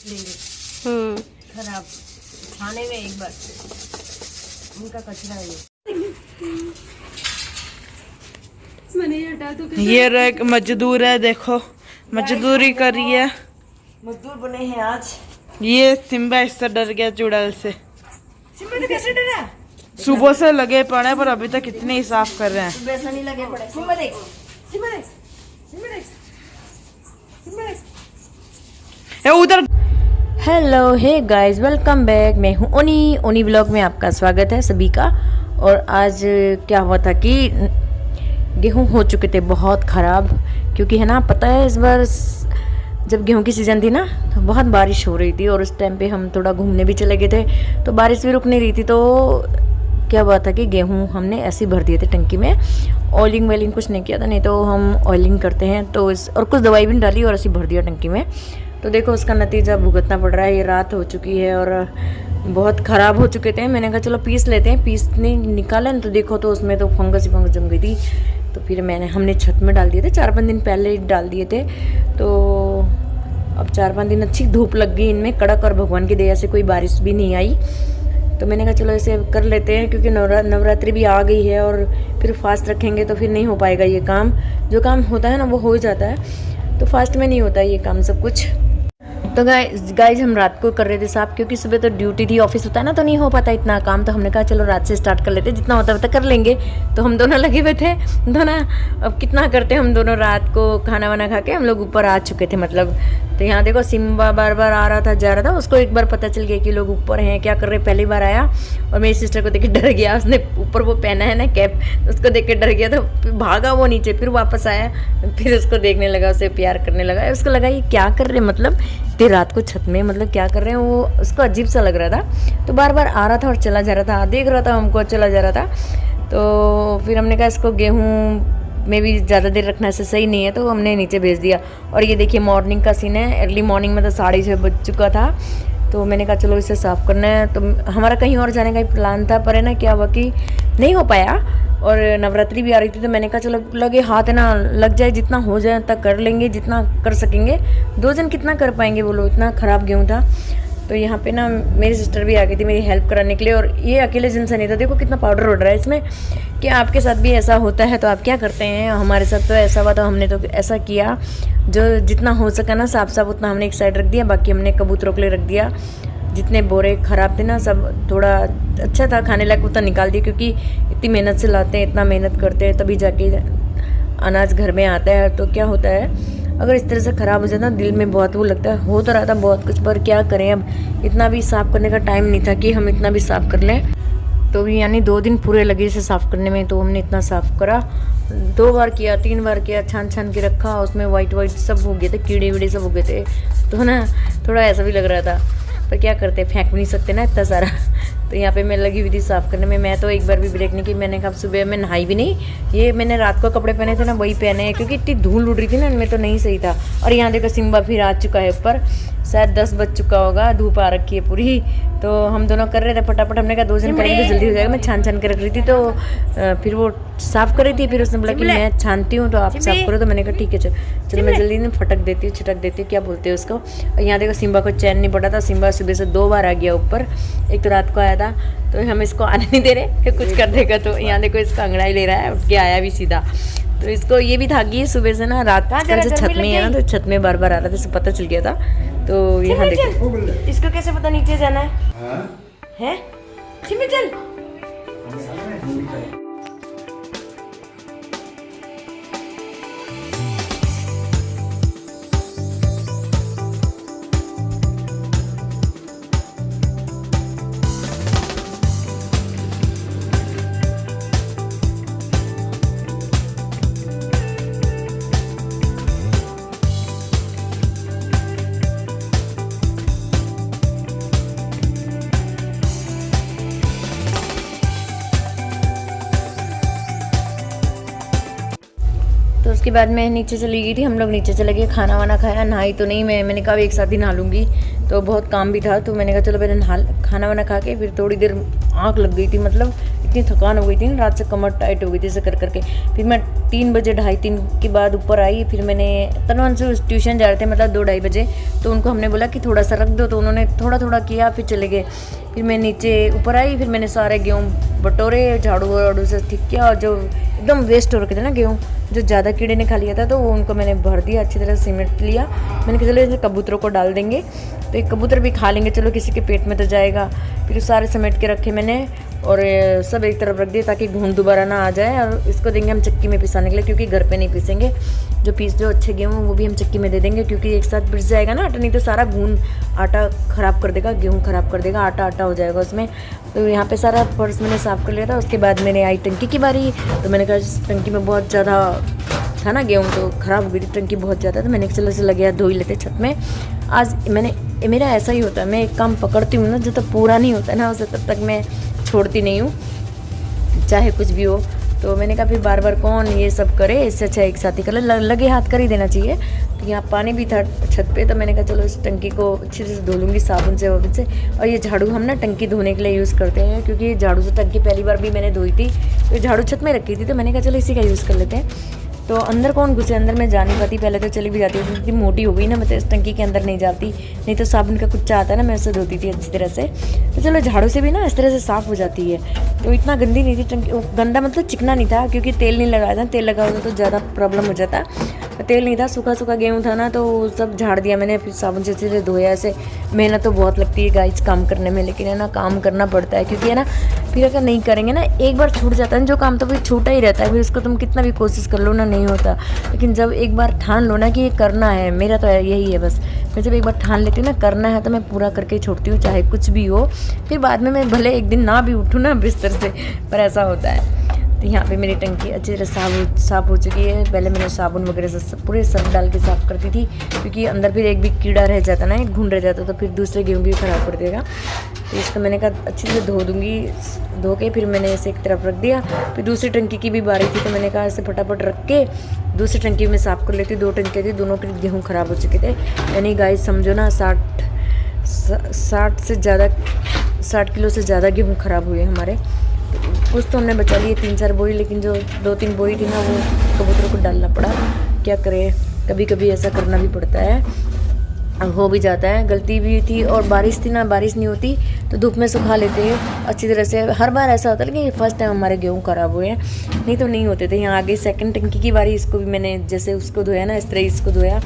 लेंगे खराब खाने में एक बार उनका कचरा है ये एक मजदूर है, देखो मजदूरी कर रही है। मजदूर बने हैं आज। ये सिम्बा इससे डर गया चुड़ैल से। सिम्बा तो कैसे डरा? सुबह से लगे पड़े पर अभी तक कितने ही साफ कर रहे हैं। सुबह से नहीं लगे पड़े। सिम्बा देख, सिम्बा देख, सिम्बा देख, सिम्बा देख। उधर। Hello hey guys, welcome back. मैं हूँ ओनी व्लॉग में आपका स्वागत है सभी का। और आज क्या हुआ था कि गेहूँ हो चुके थे बहुत ख़राब, क्योंकि है ना पता है इस बार जब गेहूँ की सीज़न थी ना तो बहुत बारिश हो रही थी और उस टाइम पे हम थोड़ा घूमने भी चले गए थे तो बारिश भी रुक नहीं रही थी। तो क्या हुआ था कि गेहूँ हमने ऐसे ही भर दिए थे टंकी में। ऑयलिंग वेलिंग कुछ नहीं किया था, नहीं तो हम ऑयलिंग करते हैं तो इस और कुछ दवाई भी डाली और ऐसे भर दिया टंकी में। तो देखो उसका नतीजा भुगतना पड़ रहा है। ये रात हो चुकी है और बहुत ख़राब हो चुके थे। मैंने कहा चलो पीस लेते हैं। पीसने निकाला ना तो देखो तो उसमें तो फंगस ही फंगस जम गई थी। तो फिर हमने छत में डाल दिए थे, 4-5 दिन पहले ही डाल दिए थे। तो अब 4-5 दिन अच्छी धूप लग गई इनमें कड़क, और भगवान की दया से कोई बारिश भी नहीं आई। तो मैंने कहा चलो ऐसे कर लेते हैं, क्योंकि नवरात्रि भी आ गई है और फिर फास्ट रखेंगे तो फिर नहीं हो पाएगा ये काम। जो काम होता है ना वो हो जाता है, तो फास्ट में नहीं होता ये काम सब कुछ। तो गाइज हम रात को कर रहे थे साफ, क्योंकि सुबह तो ड्यूटी थी, ऑफिस होता है ना तो नहीं हो पाता इतना काम। तो हमने कहा चलो रात से स्टार्ट कर लेते, जितना होता है कर लेंगे। तो हम दोनों लगे हुए थे दोनों। अब कितना करते हम दोनों, रात को खाना वाना खा के हम लोग ऊपर आ चुके थे मतलब। तो यहाँ देखो सिम्बा बार बार आ रहा था जा रहा था। उसको एक बार पता चल गया कि लोग ऊपर हैं, क्या कर रहे, पहली बार आया और मेरी सिस्टर को देख के डर गया। उसने ऊपर वो पहना है ना कैप, तो उसको देख के डर गया, तो भागा वो नीचे। फिर वापस आया, फिर उसको देखने लगा, उसे प्यार करने लगा। उसको लगा ये क्या कर रहे, मतलब इतनी रात को छत में मतलब क्या कर रहे हैं। वो उसको अजीब सा लग रहा था, तो बार बार आ रहा था और चला जा रहा था, देख रहा था हमको, चला जा रहा था। तो फिर हमने कहा इसको गेहूँ में भी ज़्यादा देर रखना ऐसे सही नहीं है, तो हमने नीचे भेज दिया। और ये देखिए मॉर्निंग का सीन है। अर्ली मॉर्निंग में तो 6:30 बज चुका था। तो मैंने कहा चलो इसे साफ़ करना है। तो हमारा कहीं और जाने का ही प्लान था, पर है ना क्या हुआ कि नहीं हो पाया। और नवरात्रि भी आ रही थी, तो मैंने कहा चलो लगे हाथ है ना लग जाए, जितना हो जाए तक कर लेंगे, जितना कर सकेंगे। 2 जन कितना कर पाएंगे बोलो, इतना ख़राब गेहूँ था। तो यहाँ पे ना मेरी सिस्टर भी आ गई थी मेरी हेल्प कराने के लिए। और ये अकेले जन से नहीं था, देखो कितना पाउडर उड़ रहा है इसमें। कि आपके साथ भी ऐसा होता है तो आप क्या करते हैं? हमारे साथ तो ऐसा हुआ, तो हमने तो ऐसा किया, जो जितना हो सका ना साफ साफ उतना हमने एक साइड रख दिया, बाकी हमने कबूतरों के लिए रख दिया। जितने बोरे ख़राब थे ना सब थोड़ा अच्छा था खाने लायक उतना निकाल दिया, क्योंकि इतनी मेहनत से लाते हैं, इतना मेहनत करते हैं तभी जाके अनाज घर में आता है। तो क्या होता है अगर इस तरह से ख़राब हो जाता है दिल में बहुत वो लगता है। हो तो रहा था बहुत कुछ, पर क्या करें, अब इतना भी साफ़ करने का टाइम नहीं था कि हम इतना भी साफ़ कर लें। तो भी यानी 2 दिन पूरे लगे इसे साफ़ करने में। तो हमने इतना साफ़ करा, 2 बार किया, 3 बार किया, छान छान के रखा। उसमें वाइट सब हो गए थे, कीड़े वीड़े सब हो गए थे। तो ना थोड़ा ऐसा भी लग रहा था, पर क्या करते, फेंक भी नहीं सकते ना इतना सारा। तो यहाँ पे मैं लगी हुई थी साफ़ करने में। मैं तो एक बार भी ब्रेक नहीं की। मैंने कहा सुबह में नहाई भी नहीं। ये मैंने रात को कपड़े पहने थे ना वही पहने हैं, क्योंकि इतनी धूल उड़ रही थी ना इनमें, तो नहीं सही था। और यहाँ देखो सिम्बा फिर आ चुका है ऊपर, शायद 10 बज चुका होगा, धूप आ रखी है पूरी। तो हम दोनों कर रहे थे फटाफट। हमने कहा 2 जन करेंगे तो जल्दी हो जाएगा। मैं छान छान कर रख रही थी, तो फिर वो साफ़ कर रही थी। फिर उसने बोला कि मैं छानती हूँ तो आप साफ़ करो। तो मैंने कहा ठीक है चलो मैं जल्दी में फटक देती हूँ, छिटक देती हूँ, क्या बोलते हैं उसको। और यहाँ देखो सिम्बा को चैन नहीं पड़ा था। सिम्बा सुबह से 2 बार आ गया ऊपर, एक तो रात को आया था। तो हम इसको आने नहीं दे रहे कि कुछ कर देगा। तो यहाँ देखो इसका अंगड़ाई ले रहा है, उठ के आया भी सीधा। तो इसको ये भी था कि सुबह से ना रात से छत में है ना, तो छत में बार बार आ रहा था, इसको पता चल गया था। तो यहाँ देखो इसको कैसे पता नीचे जाना है? चल उसके बाद मैं नीचे चली गई थी, हम लोग नीचे चले गए, खाना वाना खाया, नहाई तो नहीं मैंने कहा एक साथ ही नहा लूँगी, तो बहुत काम भी था, तो मैंने कहा चलो पहले खाना वाना खा के फिर थोड़ी देर आँख लग गई थी, मतलब इतनी थकान हो गई थी ना, रात से कमर टाइट हो गई थी ऐसे कर करके। फिर मैं 3 बजे 2:30 के बाद ऊपर आई, फिर मैंने तनवन से ट्यूशन जा रहे थे, मतलब 2-2:30 बजे, तो उनको हमने बोला कि थोड़ा सा रख दो, तो उन्होंने थोड़ा थोड़ा किया, फिर चले गए। फिर मैं नीचे ऊपर आई, फिर मैंने सारे गेहूँ बटोरे, झाड़ू वाड़ू से ठीक किया, और जो एकदम वेस्ट हो रखे थे ना गेहूँ, जो ज़्यादा कीड़े ने खा लिया था, तो वो उनको मैंने भर दिया, अच्छी तरह सीमेंट लिया। मैंने कहा चलो इसे कबूतरों को डाल देंगे, तो एक कबूतर भी खा लेंगे, चलो किसी के पेट में तो जाएगा। फिर सारे समेट के रखे मैंने, और सब एक तरफ रख दिए ताकि घून दोबारा ना आ जाए। और इसको देंगे हम चक्की में पिसाने के लिए, क्योंकि घर पे नहीं पीसेंगे, जो अच्छे गेहूँ वो भी हम चक्की में दे देंगे, क्योंकि एक साथ पिस जाएगा ना आटा, नहीं तो सारा घून आटा ख़राब कर देगा, गेहूँ ख़राब कर देगा, आटा आटा हो जाएगा उसमें। तो यहाँ पे सारा फर्श मैंने साफ़ कर लिया था। उसके बाद मैंने आई टंकी की बारी, तो मैंने कहा टंकी में बहुत ज़्यादा था ना गेहूँ, तो ख़राब हो गई थी टंकी बहुत ज़्यादा, तो मैंने चलो से लगे धो ही लेते छत में। आज मेरा ऐसा ही होता है, मैं एक काम पकड़ती हूँ ना, जब तक पूरा नहीं होता है ना उसे तब तक मैं छोड़ती नहीं हूँ, चाहे कुछ भी हो। तो मैंने कहा फिर बार बार कौन ये सब करे, इससे अच्छा एक साथ ही कर लगे हाथ कर ही देना चाहिए। तो यहाँ पानी भी था छत पे, तो मैंने कहा चलो इस टंकी को अच्छे से धो लूँगी साबुन से वाबुन से। और ये झाड़ू हम ना टंकी धोने के लिए यूज़ करते हैं, क्योंकि झाड़ू से टंकी पहली बार भी मैंने धोई थी, तो झाड़ू छत में रखी थी, तो मैंने कहा चलो इसी का यूज़ कर लेते हैं। तो अंदर कौन घुसे, अंदर मैं जा नहीं पाती, पहले तो चली भी जाती थी, इतनी मोटी हो गई ना, मैं तो इस टंकी के अंदर नहीं जाती, नहीं तो साबुन का कुच्चा आता है ना, मैं उसे धोती थी अच्छी तरह से। तो चलो झाड़ू से भी ना इस तरह से साफ़ हो जाती है, तो इतना गंदी नहीं थी टंकी, गंदा मतलब चिकना नहीं था, क्योंकि तेल नहीं लगाया था, तेल लगा होता तो ज़्यादा प्रॉब्लम हो जाता। तेल नहीं था, सूखा सूखा गेहूँ था ना, तो सब झाड़ दिया मैंने, फिर साबुन से अच्छे से धोया। ऐसे मेहनत तो बहुत लगती है गाइस काम करने में, लेकिन है ना काम करना पड़ता है, क्योंकि है ना फिर अगर नहीं करेंगे ना, एक बार छूट जाता है जो काम, तो फिर छूटा ही रहता है, फिर उसको तुम कितना भी कोशिश कर लो ना, नहीं होता। लेकिन जब एक बार ठान लो ना कि ये करना है, मेरा तो यही है बस, मैं जब एक बार ठान लेती हूँ ना करना है, तो मैं पूरा करके ही छोड़ती हूँ, चाहे कुछ भी हो। फिर बाद में मैं भले एक दिन ना भी उठूँ ना बिस्तर से, पर ऐसा होता है। तो यहाँ पे मेरी टंकी अच्छी तरह साफ़ हो चुकी है। पहले मैंने साबुन वगैरह से पूरे सर्फ डाल के साफ़ करती थी, क्योंकि अंदर फिर एक भी कीड़ा रह जाता ना, एक घुन रह जाता, तो फिर दूसरे गेहूँ भी ख़राब कर देगा। तो इसको मैंने कहा अच्छे से धो दूँगी, धो के फिर मैंने इसे एक तरफ रख दिया। फिर दूसरी टंकी की भी बारी थी, तो मैंने कहा इसे फटाफट रख के दूसरी टंकी में साफ़ कर लेती। 2 टंकी थी, दोनों के गेहूँ ख़राब हो चुके थे, यानी गाइस समझो ना 60 किलो से ज़्यादा गेहूँ ख़राब हुए हमारे। कुछ तो हमने बचा लिए 3-4 बोरी, लेकिन जो 2-3 बोरी थी ना वो कबूतरों को डालना पड़ा, क्या करें, कभी कभी ऐसा करना भी पड़ता है, हो भी जाता है, गलती भी थी। और बारिश थी ना, बारिश नहीं होती तो धूप में सुखा लेते हैं अच्छी तरह से। हर बार ऐसा होता है, लेकिन ये फर्स्ट टाइम हमारे गेहूँ ख़राब हुए हैं, नहीं तो नहीं होते थे। यहाँ आगे सेकंड टंकी की बारी, इसको भी मैंने जैसे उसको धोया ना, इस तरह इसको धोया,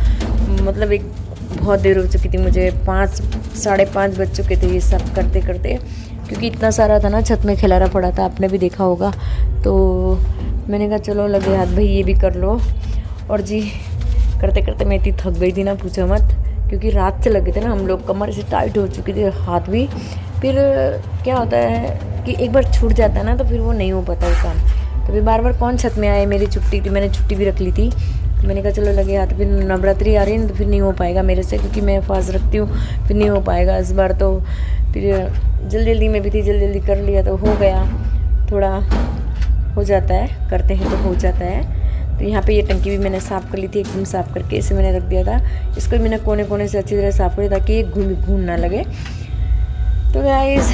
मतलब एक बहुत देर हो चुकी थी मुझे, 5-5:30 बज चुके थे ये सब करते करते, क्योंकि इतना सारा था ना छत में खिलारा पड़ा था, आपने भी देखा होगा। तो मैंने कहा चलो लगे हाथ भाई ये भी कर लो। और जी करते करते मैं इतनी थक गई थी ना, पूछो मत, क्योंकि रात से लगे थे ना हम लोग, कमर से टाइट हो चुकी थी, हाथ भी। फिर क्या होता है कि एक बार छूट जाता है ना, तो फिर वो नहीं हो पाता वो काम। तो फिर बार बार कौन छत में आए, मेरी छुट्टी थी, मैंने छुट्टी भी रख ली थी, तो मैंने कहा चलो लगे हाथ। फिर नवरात्रि आ रही है तो फिर नहीं हो पाएगा मेरे से, क्योंकि मैं फास्ट रखती हूँ, फिर नहीं हो पाएगा इस बार। तो फिर जल्दी में भी थी, जल्दी कर लिया तो हो गया, थोड़ा हो जाता है, करते हैं तो हो जाता है। तो यहाँ पे ये टंकी भी मैंने साफ़ कर ली थी, एकदम साफ़ करके इसे मैंने रख दिया था। इसको भी मैंने कोने कोने से अच्छी तरह साफ़ कर दिया ताकि ये घून ना लगे। तो गाइस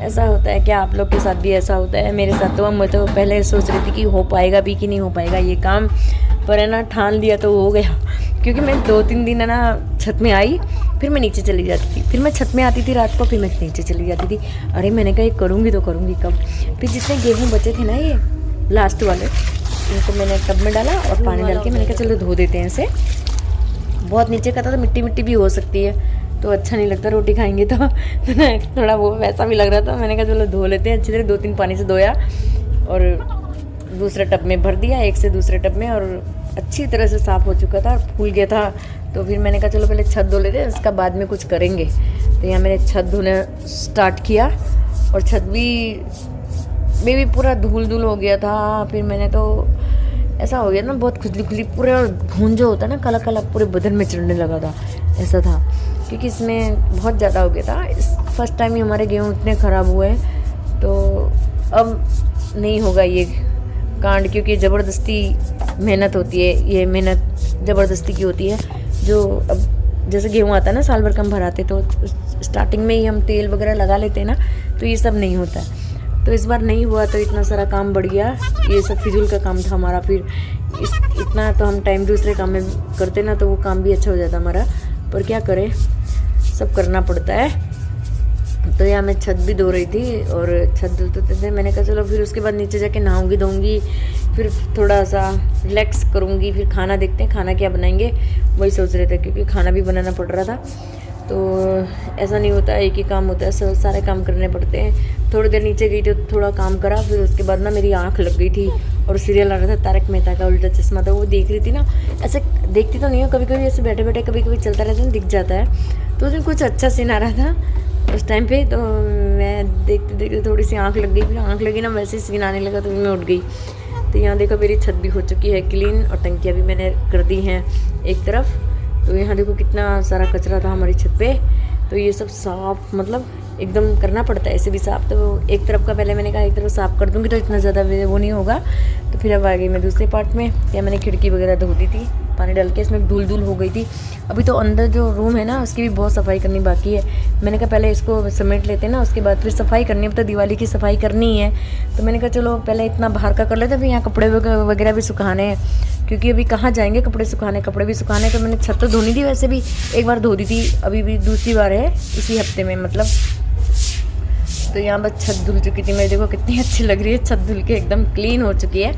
ऐसा होता है, क्या आप लोग के साथ भी ऐसा होता है? मेरे साथ तो मैं तो पहले सोच रही थी कि हो पाएगा भी कि नहीं हो पाएगा ये काम, पर है ना ठान लिया तो हो गया। क्योंकि मैं 2-3 दिन है ना छत में आई, फिर मैं नीचे चली जाती थी, फिर मैं छत में आती थी रात को, फिर मैं नीचे चली जाती थी। अरे मैंने कहा ये करूँगी तो करूँगी कब। फिर जितने गेहूँ बचे थे ना ये लास्ट वाले, इनको मैंने टब में डाला और पानी डाल के मैंने कहा चलो धो देते हैं इसे। बहुत नीचे का था तो मिट्टी मिट्टी भी हो सकती है, तो अच्छा नहीं लगता, रोटी खाएंगे तो थोड़ा वो वैसा भी लग रहा था। मैंने कहा चलो धो लेते हैं अच्छी तरह, 2-3 पानी से धोया और दूसरे टब में भर दिया, एक से दूसरे टब में, और अच्छी तरह से साफ़ हो चुका था और फूल गया था। तो फिर मैंने कहा चलो पहले छत धो लेते हैं, इसका बाद में कुछ करेंगे। तो यहाँ मैंने छत धोने स्टार्ट किया और छत में भी पूरा धूल हो गया था। फिर मैंने तो ऐसा हो गया ना, बहुत खुजली पूरा खून जो होता है ना काला काला पूरे बदन में चढ़ने लगा था, ऐसा था, क्योंकि इसमें बहुत ज़्यादा हो गया था। इस फर्स्ट टाइम ही हमारे गेहूँ इतने ख़राब हुए, तो अब नहीं होगा ये कांड, क्योंकि ज़बरदस्ती मेहनत होती है, ये मेहनत ज़बरदस्ती की होती है। जो अब जैसे गेहूँ आता है ना, साल भर का हम भराते तो स्टार्टिंग में ही हम तेल वगैरह लगा लेते हैं ना, तो ये सब नहीं होता है। तो इस बार नहीं हुआ, तो इतना सारा काम बढ़ गया। ये सब फिजूल का काम था हमारा। फिर इतना तो हम टाइम दूसरे काम में करते ना, तो वो काम भी अच्छा हो जाता हमारा, पर क्या करें, सब करना पड़ता है। तो यहाँ मैं छत भी धो रही थी, और छत धोते थे मैंने कहा चलो फिर उसके बाद नीचे जाके नहाऊंगी धोऊंगी, फिर थोड़ा सा रिलैक्स करूँगी, फिर खाना देखते हैं खाना क्या बनाएंगे, वही सोच रहे थे, क्योंकि खाना भी बनाना पड़ रहा था। तो ऐसा नहीं होता, एक ही काम होता है, सारे काम करने पड़ते हैं। थोड़ी देर नीचे गई तो थोड़ा काम करा, फिर उसके बाद ना मेरी आँख लग गई थी, और सीरियल आ रहा था तारक मेहता का उल्टा चश्मा, तो वो देख रही थी ना। ऐसे देखती तो नहीं हूँ, कभी कभी ऐसे बैठे बैठे कभी कभी चलता रहता है, दिख जाता है। तो उसमें कुछ अच्छा सीन आ रहा था उस टाइम पे, तो मैं देखते देखते थोड़ी सी आँख लग गई। फिर आँख लगी ना, वैसे ही सीन आने लगा, तो मैं उठ गई। तो यहाँ देखो मेरी छत भी हो चुकी है क्लीन, और टंकियाँ भी मैंने कर दी हैं एक तरफ। तो यहाँ देखो कितना सारा कचरा था हमारी छत पे, तो ये सब साफ मतलब एकदम करना पड़ता है ऐसे भी साफ। तो एक तरफ का पहले मैंने कहा एक तरफ साफ कर दूँगी तो इतना ज़्यादा वो नहीं होगा। तो फिर अब आ गई मैं दूसरे पार्ट में। या मैंने खिड़की वगैरह धो दी थी पानी डाल के, इसमें धूल धूल हो गई थी। अभी तो अंदर जो रूम है ना, उसकी भी बहुत सफाई करनी बाकी है। मैंने कहा पहले इसको समेट लेते हैं ना, उसके बाद फिर सफाई करनी है। अब तो दिवाली की सफाई करनी है, तो मैंने कहा चलो पहले इतना बाहर का कर लेते, फिर यहाँ कपड़े वगैरह भी सुखाने हैं, क्योंकि अभी कहाँ जाएंगे कपड़े सुखाने तो मैंने छत तो धोनी थी, वैसे भी एक बार धो दी थी, अभी भी दूसरी बार है इसी हफ्ते में मतलब। तो यहाँ बस छत धुल चुकी थी मेरी, देखो कितनी अच्छी लग रही है, छत धुल के एकदम क्लीन हो चुकी है।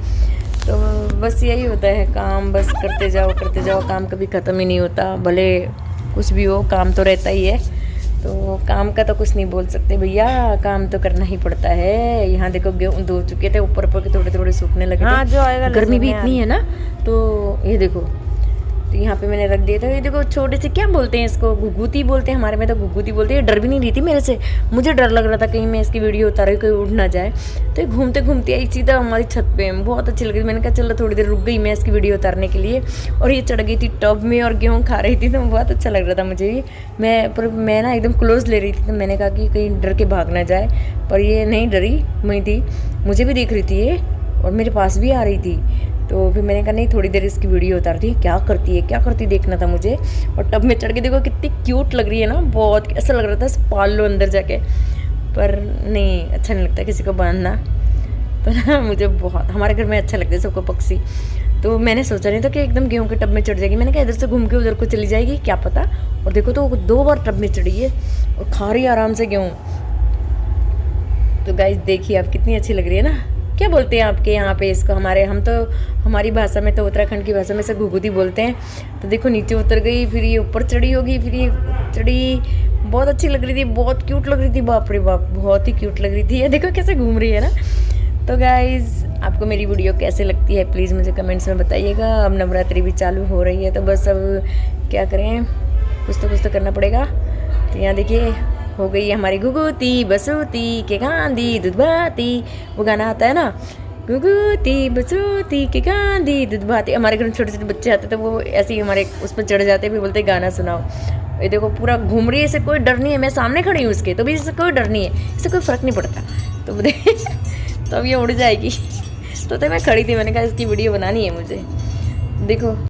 तो बस यही होता है काम, बस करते जाओ, काम कभी ख़त्म ही नहीं होता, भले कुछ भी हो काम तो रहता ही है। तो काम का तो कुछ नहीं बोल सकते भैया, काम तो करना ही पड़ता है। यहाँ देखो गेहूँ धो चुके थे, ऊपर के थोड़े थोड़े सूखने लगे थे। जो आएगा गर्मी भी इतनी है ना, तो ये देखो, तो यहाँ पे मैंने रख दिया था। ये देखो छोटे से क्या बोलते हैं इसको, घुघुती बोलते हैं, हमारे में तो घुघुती बोलते हैं। डर भी नहीं रही थी मेरे से, मुझे डर लग रहा था कहीं मैं इसकी वीडियो उतारूँ कहीं उड़ ना जाए। तो घूमते घूमते आई सीधा हमारी छत पे, बहुत अच्छी लग रही थी। मैंने कहा चलो थोड़ी देर रुक गई मैं इसकी वीडियो उतारने के लिए, और ये चढ़ गई थी टब में और गेहूँ खा रही थी, तो बहुत अच्छा लग रहा था मुझे भी। मैं ना एकदम क्लोज ले रही थी, तो मैंने कहा कि कहीं डर के भाग ना जाए, पर ये नहीं डरी, वहीं थी, मुझे भी देख रही थी ये, और मेरे पास भी आ रही थी। तो फिर मैंने कहा नहीं थोड़ी देर इसकी वीडियो उतारती है, क्या करती देखना था मुझे। और टब में चढ़ के देखो कितनी क्यूट लग रही है ना, बहुत ऐसा लग रहा था पाल लो अंदर जाके, पर नहीं, अच्छा नहीं लगता किसी को बांधना। तो ना मुझे बहुत, हमारे घर में अच्छा लगता है सबको पक्षी। तो मैंने सोचा नहीं था कि एकदम गेहूं के टब में चढ़ जाएगी। मैंने कहा इधर से घूम के उधर को चली जाएगी, क्या पता। और देखो तो 2 बार टब में चढ़ी है और खा रही है आराम से गेहूँ। तो गाइस देखिए आप, कितनी अच्छी लग रही है ना। क्या बोलते हैं आपके यहाँ पे इसको, हमारी भाषा में तो उत्तराखंड की भाषा में से घुघुती बोलते हैं। तो देखो नीचे उतर गई, फिर ये ऊपर चढ़ी होगी, फिर ये चढ़ी, बहुत अच्छी लग रही थी, बहुत क्यूट लग रही थी, बाप रे बाप बहुत ही क्यूट लग रही थी। ये देखो कैसे घूम रही है ना। तो गाइज़ आपको मेरी वीडियो कैसे लगती है प्लीज़ मुझे कमेंट्स में बताइएगा। अब नवरात्रि भी चालू हो रही है, तो बस अब क्या करें, कुछ तो करना पड़ेगा। तो यहाँ देखिए हो गई हमारी घुघुती बसूती के गांधी दूधभाती, वो गाना आता है ना, घुघुती बसूती के गांधी दूधभाती। हमारे घर में छोटे छोटे बच्चे आते तो वो ऐसे ही हमारे उस पर चढ़ जाते, फिर बोलते गाना सुनाओ। ये देखो पूरा घूम रही है, इसे कोई डर नहीं है, मैं सामने खड़ी हूँ उसके, तो भी इससे कोई डर नहीं है, इससे कोई फ़र्क नहीं पड़ता। तो अब ये उड़ जाएगी। तो मैं खड़ी थी, मैंने कहा इसकी वीडियो बनानी है मुझे। देखो